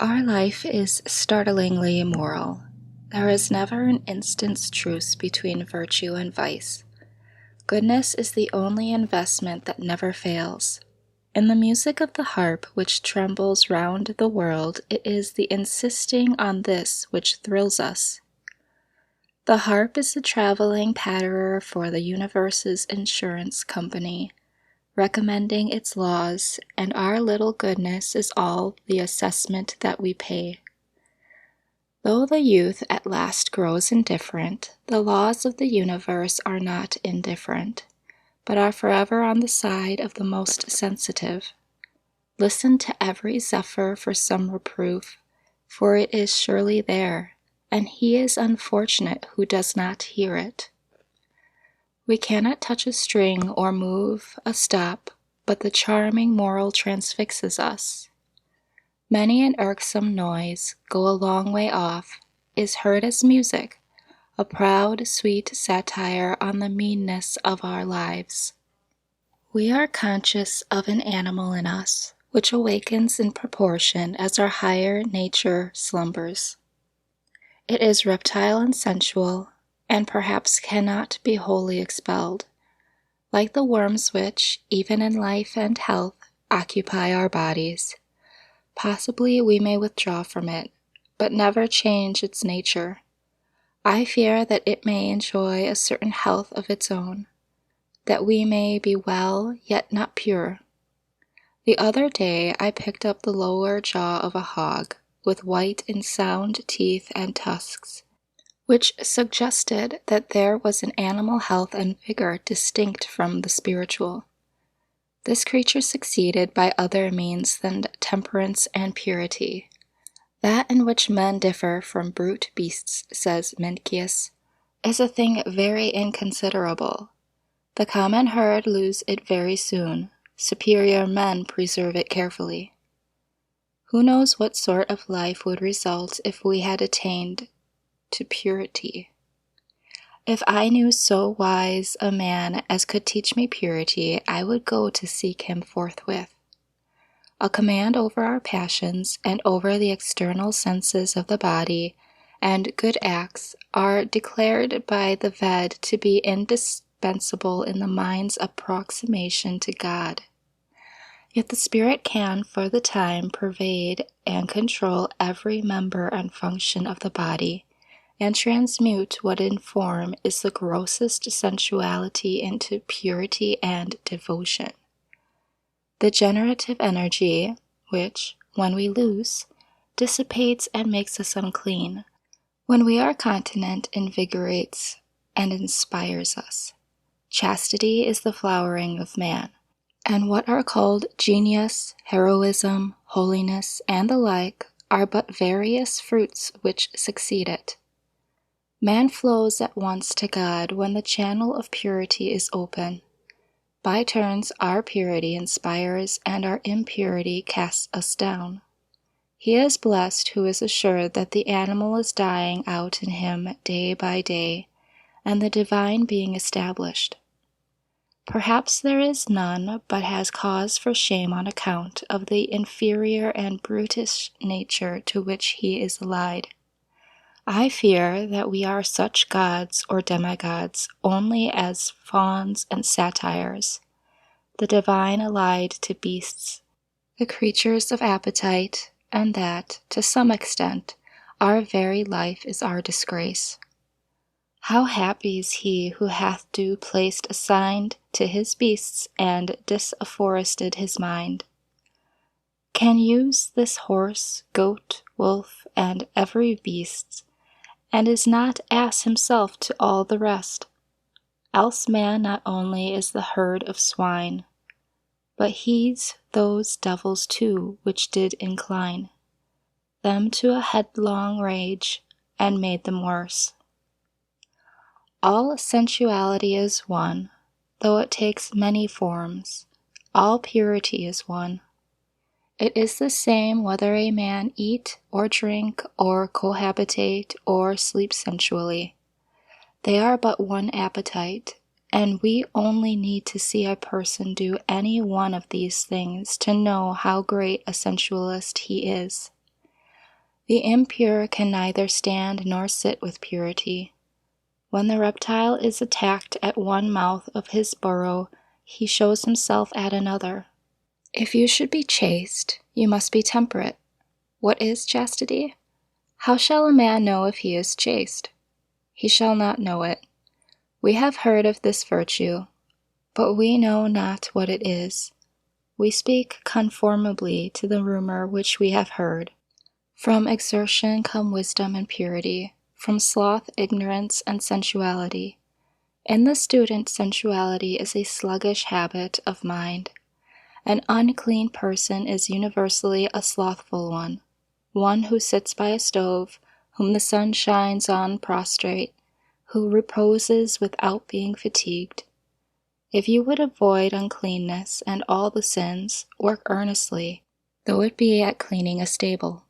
Our life is startlingly immoral. There is never an instant's truce between virtue and vice. Goodness is the only investment that never fails. In the music of the harp which trembles round the world, it is the insisting on this which thrills us. The harp is the traveling patterer for the universe's insurance company, recommending its laws, and our little goodness is all the assessment that we pay. Though the youth at last grows indifferent, the laws of the universe are not indifferent, but are forever on the side of the most sensitive. Listen to every zephyr for some reproof, for it is surely there, and he is unfortunate who does not hear it. We cannot touch a string or move a stop, but the charming moral transfixes us. Many an irksome noise, go a long way off, is heard as music, a proud, sweet satire on the meanness of our lives. We are conscious of an animal in us, which awakens in proportion as our higher nature slumbers. It is reptile and sensual, and perhaps cannot be wholly expelled, like the worms which, even in life and health, occupy our bodies. Possibly we may withdraw from it, but never change its nature. I fear that it may enjoy a certain health of its own, that we may be well, yet not pure. The other day I picked up the lower jaw of a hog, with white and sound teeth and tusks, which suggested that there was an animal health and vigor distinct from the spiritual. This creature succeeded by other means than temperance and purity. That in which men differ from brute beasts, says Mencius, is a thing very inconsiderable. The common herd lose it very soon. Superior men preserve it carefully. Who knows what sort of life would result if we had attained to purity? If I knew so wise a man as could teach me purity, I would go to seek him forthwith. A command over our passions and over the external senses of the body, and good acts are declared by the Ved to be indispensable in the mind's approximation to God. Yet the spirit can, for the time, pervade and control every member and function of the body, and transmute what in form is the grossest sensuality into purity and devotion. The generative energy, which, when we lose, dissipates and makes us unclean, when we are continent, invigorates and inspires us. Chastity is the flowering of man, and what are called genius, heroism, holiness, and the like are but various fruits which succeed it. Man flows at once to God when the channel of purity is open. By turns our purity inspires and our impurity casts us down. He is blessed who is assured that the animal is dying out in him day by day, and the divine being established. Perhaps there is none but has cause for shame on account of the inferior and brutish nature to which he is allied. I fear that we are such gods or demigods only as fawns and satyrs, the divine allied to beasts, the creatures of appetite, and that, to some extent, our very life is our disgrace. How happy is he who hath due place assigned to his beasts and disafforested his mind, can use this horse, goat, wolf, and every beast, and is not ass himself to all the rest. Else man not only is the herd of swine, but he's those devils too which did incline them to a headlong rage, and made them worse. All sensuality is one, though it takes many forms. All purity is one. It is the same whether a man eat or drink or cohabitate or sleep sensually. They are but one appetite, and we only need to see a person do any one of these things to know how great a sensualist he is. The impure can neither stand nor sit with purity. When the reptile is attacked at one mouth of his burrow, he shows himself at another. If you should be chaste, you must be temperate. What is chastity? How shall a man know if he is chaste? He shall not know it. We have heard of this virtue, but we know not what it is. We speak conformably to the rumor which we have heard. From exertion come wisdom and purity, from sloth ignorance and sensuality. In the student sensuality is a sluggish habit of mind. An unclean person is universally a slothful one who sits by a stove, whom the sun shines on prostrate, who reposes without being fatigued. If you would avoid uncleanness and all the sins, work earnestly, though it be at cleaning a stable.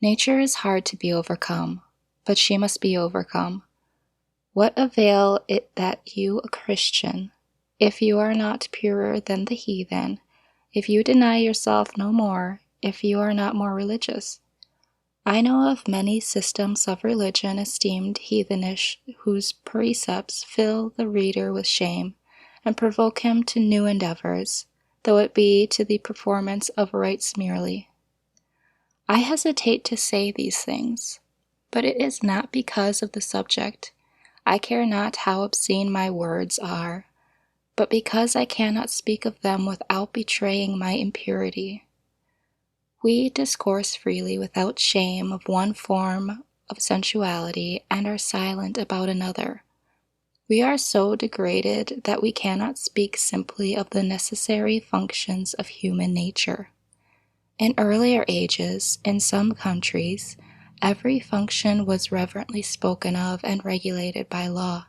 Nature is hard to be overcome, but she must be overcome. What avail it that you a Christian, if you are not purer than the heathen, if you deny yourself no more, if you are not more religious? I know of many systems of religion esteemed heathenish, whose precepts fill the reader with shame, and provoke him to new endeavors, though it be to the performance of rites merely. I hesitate to say these things, but it is not because of the subject. I care not how obscene my words are, but because I cannot speak of them without betraying my impurity. We discourse freely without shame of one form of sensuality and are silent about another. We are so degraded that we cannot speak simply of the necessary functions of human nature. In earlier ages, in some countries, every function was reverently spoken of and regulated by law.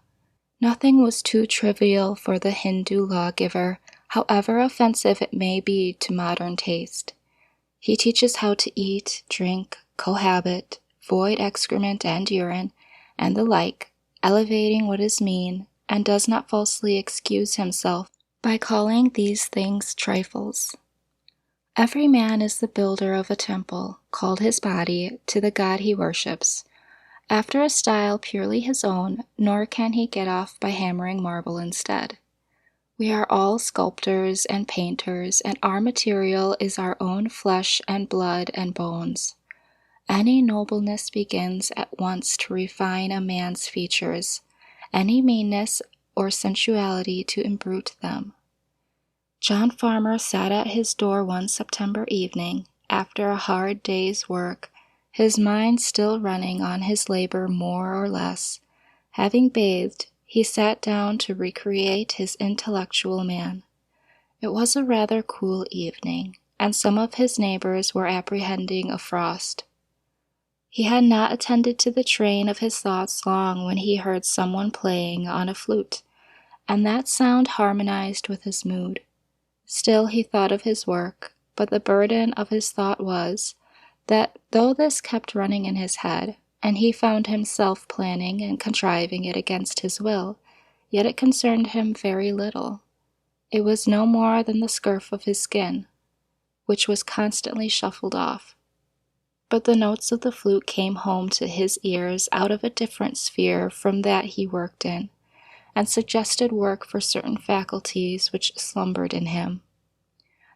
Nothing was too trivial for the Hindu lawgiver, however offensive it may be to modern taste. He teaches how to eat, drink, cohabit, void excrement and urine, and the like, elevating what is mean, and does not falsely excuse himself by calling these things trifles. Every man is the builder of a temple, called his body, to the God he worships, after a style purely his own, nor can he get off by hammering marble instead. We are all sculptors and painters, and our material is our own flesh and blood and bones. Any nobleness begins at once to refine a man's features, any meanness or sensuality to imbrute them. John Farmer sat at his door one September evening, after a hard day's work, his mind still running on his labor more or less. Having bathed, he sat down to recreate his intellectual man. It was a rather cool evening, and some of his neighbors were apprehending a frost. He had not attended to the train of his thoughts long when he heard someone playing on a flute, and that sound harmonized with his mood. Still he thought of his work, but the burden of his thought was, that though this kept running in his head, and he found himself planning and contriving it against his will, yet it concerned him very little. It was no more than the scurf of his skin, which was constantly shuffled off. But the notes of the flute came home to his ears out of a different sphere from that he worked in, and suggested work for certain faculties which slumbered in him.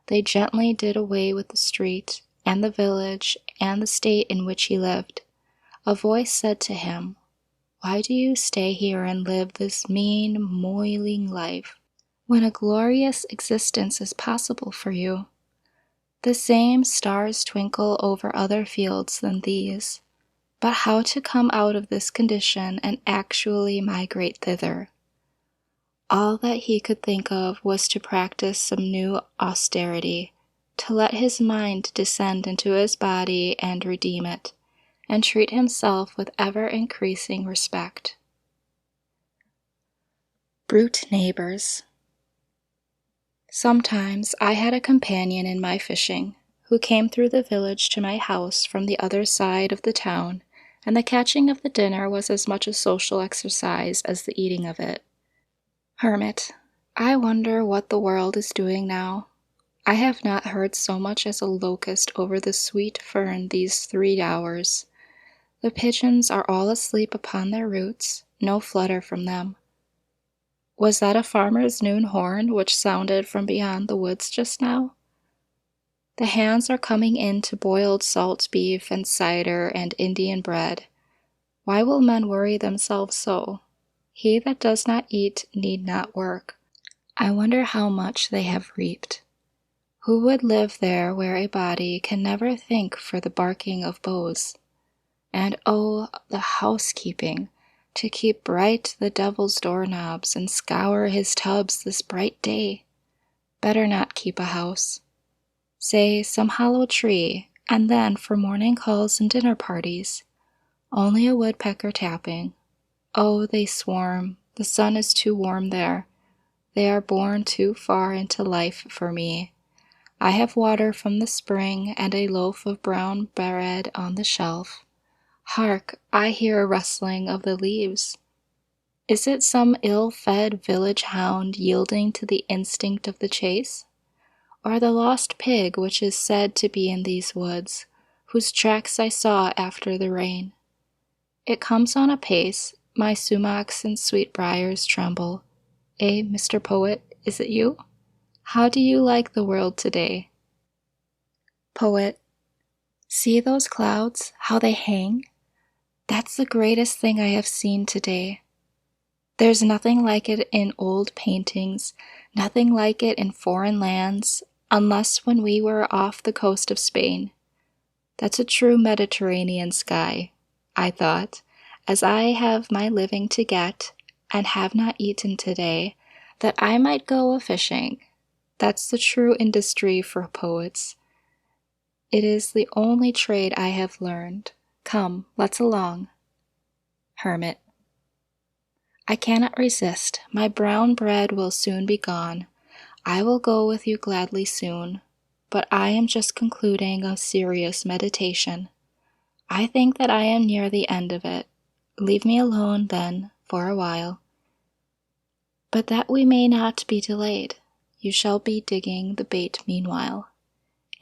They gently did away with the street, and the village, and the state in which he lived. A voice said to him, "Why do you stay here and live this mean, moiling life, when a glorious existence is possible for you? The same stars twinkle over other fields than these, but how to come out of this condition and actually migrate thither?" All that he could think of was to practice some new austerity, to let his mind descend into his body and redeem it, and treat himself with ever-increasing respect. Brute Neighbors. Sometimes I had a companion in my fishing, who came through the village to my house from the other side of the town, and the catching of the dinner was as much a social exercise as the eating of it. Hermit, I wonder what the world is doing now. I have not heard so much as a locust over the sweet fern these 3 hours. The pigeons are all asleep upon their roots, no flutter from them. Was that a farmer's noon horn which sounded from beyond the woods just now? The hands are coming in to boiled salt beef and cider and Indian bread. Why will men worry themselves so? He that does not eat need not work. I wonder how much they have reaped. Who would live there where a body can never think for the barking of bows? And oh, the housekeeping, to keep bright the devil's doorknobs and scour his tubs this bright day. Better not keep a house. Say, some hollow tree, and then for morning calls and dinner parties. Only a woodpecker tapping. Oh, they swarm. The sun is too warm there. They are born too far into life for me. I have water from the spring and a loaf of brown bread on the shelf. Hark, I hear a rustling of the leaves. Is it some ill-fed village hound yielding to the instinct of the chase? Or the lost pig which is said to be in these woods, whose tracks I saw after the rain? It comes on apace, my sumacs and sweetbriars tremble. Eh, Mr. Poet, is it you? How do you like the world today? Poet. See those clouds, how they hang? That's the greatest thing I have seen today. There's nothing like it in old paintings, nothing like it in foreign lands, unless when we were off the coast of Spain. That's a true Mediterranean sky, I thought, as I have my living to get, and have not eaten today, that I might go a-fishing. That's the true industry for poets. It is the only trade I have learned. Come, let's along. Hermit. I cannot resist. My brown bread will soon be gone. I will go with you gladly soon, but I am just concluding a serious meditation. I think that I am near the end of it. Leave me alone, then, for a while. But that we may not be delayed, you shall be digging the bait meanwhile.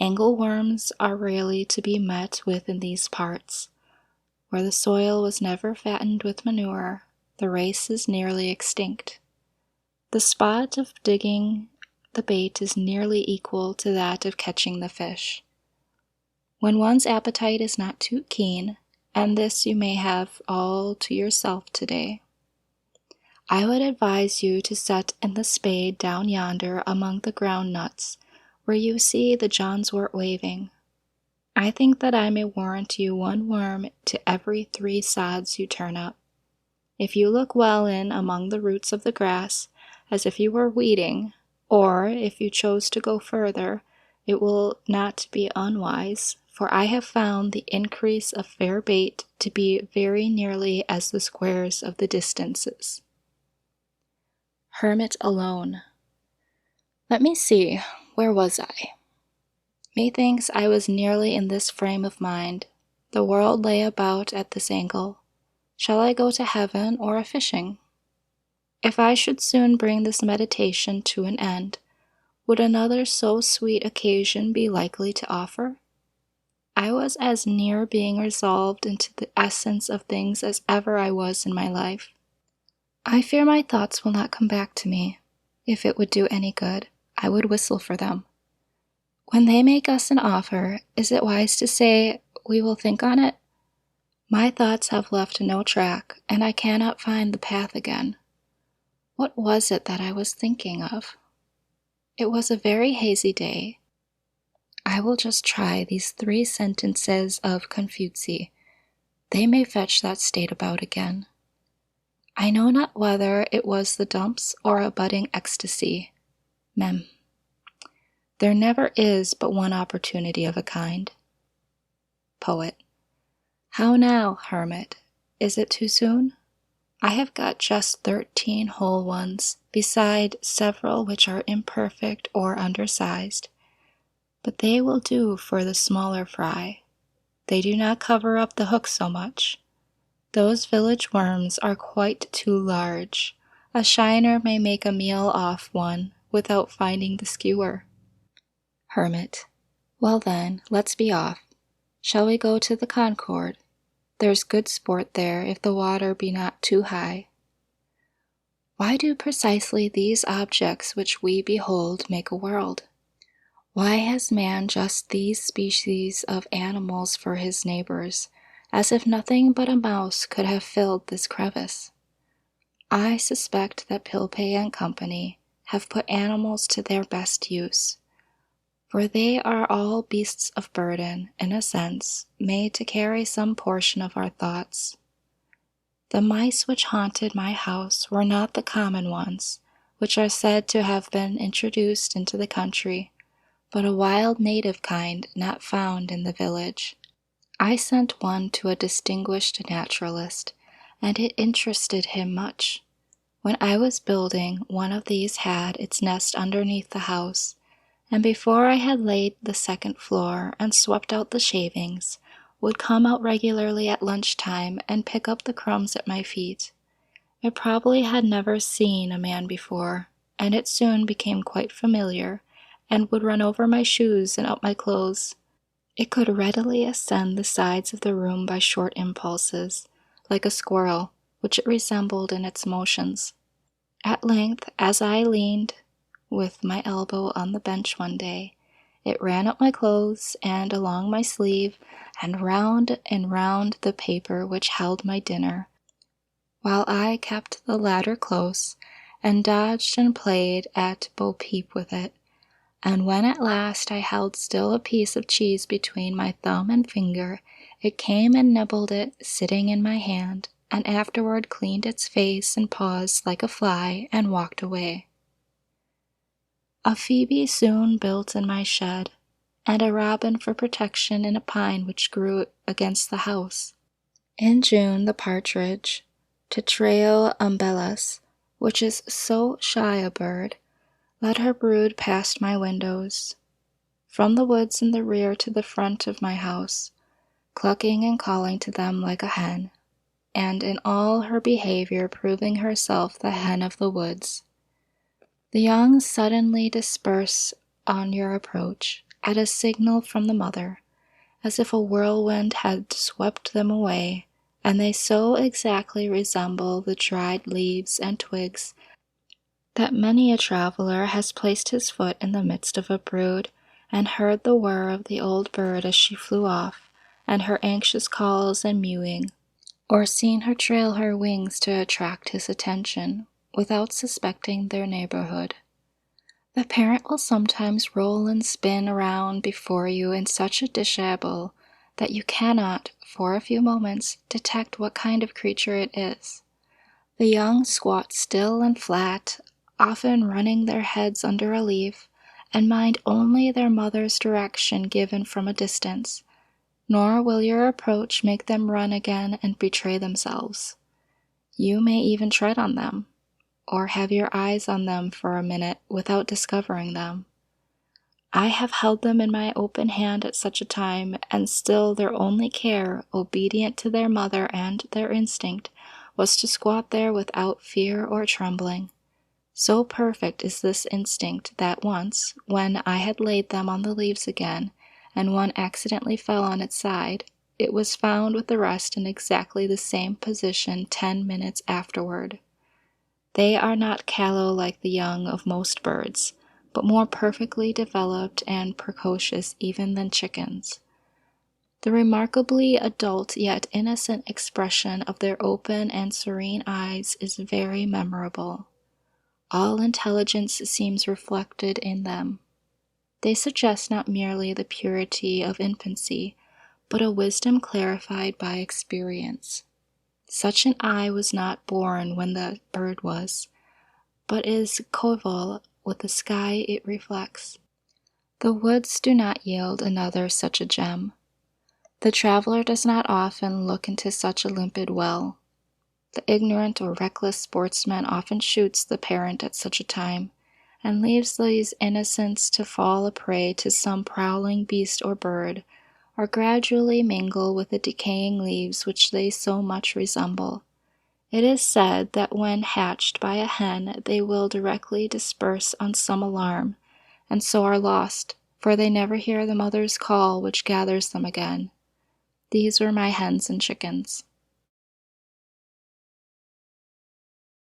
Angleworms are rarely to be met with in these parts. Where the soil was never fattened with manure, the race is nearly extinct. The spot of digging the bait is nearly equal to that of catching the fish. When one's appetite is not too keen, and this you may have all to yourself today, I would advise you to set in the spade down yonder among the ground nuts, where you see the johnswort waving. I think that I may warrant you one worm to every 3 sods you turn up. If you look well in among the roots of the grass, as if you were weeding, or if you chose to go further, it will not be unwise, for I have found the increase of fair bait to be very nearly as the squares of the distances. Hermit alone. Let me see, where was I? Methinks I was nearly in this frame of mind. The world lay about at this angle. Shall I go to heaven or a-fishing? If I should soon bring this meditation to an end, would another so sweet occasion be likely to offer? I was as near being resolved into the essence of things as ever I was in my life. I fear my thoughts will not come back to me. If it would do any good, I would whistle for them. When they make us an offer, is it wise to say, "We will think on it"? My thoughts have left no track, and I cannot find the path again. What was it that I was thinking of? It was a very hazy day. I will just try these 3 sentences of Confucius. They may fetch that state about again. I know not whether it was the dumps or a budding ecstasy. Mem. There never is but one opportunity of a kind. Poet. How now, hermit? Is it too soon? I have got just 13 whole ones, beside several which are imperfect or undersized. But they will do for the smaller fry. They do not cover up the hook so much. Those village worms are quite too large. A shiner may make a meal off one without finding the skewer. Hermit. Well then, let's be off. Shall we go to the Concord? There's good sport there if the water be not too high. Why do precisely these objects which we behold make a world? Why has man just these species of animals for his neighbors, as if nothing but a mouse could have filled this crevice? I suspect that Pilpay and Company have put animals to their best use, for they are all beasts of burden, in a sense, made to carry some portion of our thoughts. The mice which haunted my house were not the common ones, which are said to have been introduced into the country, but a wild native kind not found in the village. I sent one to a distinguished naturalist, and it interested him much. When I was building, one of these had its nest underneath the house, and before I had laid the second floor and swept out the shavings, would come out regularly at lunch-time and pick up the crumbs at my feet. It probably had never seen a man before, and it soon became quite familiar, and would run over my shoes and up my clothes. It could readily ascend the sides of the room by short impulses, like a squirrel, which it resembled in its motions. At length, as I leaned with my elbow on the bench one day, it ran up my clothes and along my sleeve and round the paper which held my dinner, while I kept the latter close and dodged and played at bo peep with it. And when at last I held still a piece of cheese between my thumb and finger, it came and nibbled it, sitting in my hand, and afterward cleaned its face and paws like a fly and walked away. A phoebe soon built in my shed, and a robin for protection in a pine which grew against the house. In June the partridge, Tetrao umbellus, which is so shy a bird, led her brood past my windows, from the woods in the rear to the front of my house, clucking and calling to them like a hen, and in all her behavior proving herself the hen of the woods. The young suddenly disperse on your approach, at a signal from the mother, as if a whirlwind had swept them away, and they so exactly resemble the dried leaves and twigs that many a traveler has placed his foot in the midst of a brood, and heard the whir of the old bird as she flew off, and her anxious calls and mewing, or seen her trail her wings to attract his attention, without suspecting their neighborhood. The parent will sometimes roll and spin around before you in such a dishabille that you cannot, for a few moments, detect what kind of creature it is. The young squat still and flat, often running their heads under a leaf, and mind only their mother's direction given from a distance, nor will your approach make them run again and betray themselves. You may even tread on them, or have your eyes on them for a minute without discovering them. I have held them in my open hand at such a time, and still their only care, obedient to their mother and their instinct, was to squat there without fear or trembling. So perfect is this instinct that once, when I had laid them on the leaves again, and one accidentally fell on its side, it was found with the rest in exactly the same position 10 minutes afterward. They are not callow like the young of most birds, but more perfectly developed and precocious even than chickens. The remarkably adult yet innocent expression of their open and serene eyes is very memorable. All intelligence seems reflected in them. They suggest not merely the purity of infancy, but a wisdom clarified by experience. Such an eye was not born when the bird was, but is coeval with the sky it reflects. The woods do not yield another such a gem. The traveler does not often look into such a limpid well. The ignorant or reckless sportsman often shoots the parent at such a time, and leaves these innocents to fall a prey to some prowling beast or bird, or gradually mingle with the decaying leaves which they so much resemble. It is said that when hatched by a hen they will directly disperse on some alarm, and so are lost, for they never hear the mother's call which gathers them again. These were my hens and chickens.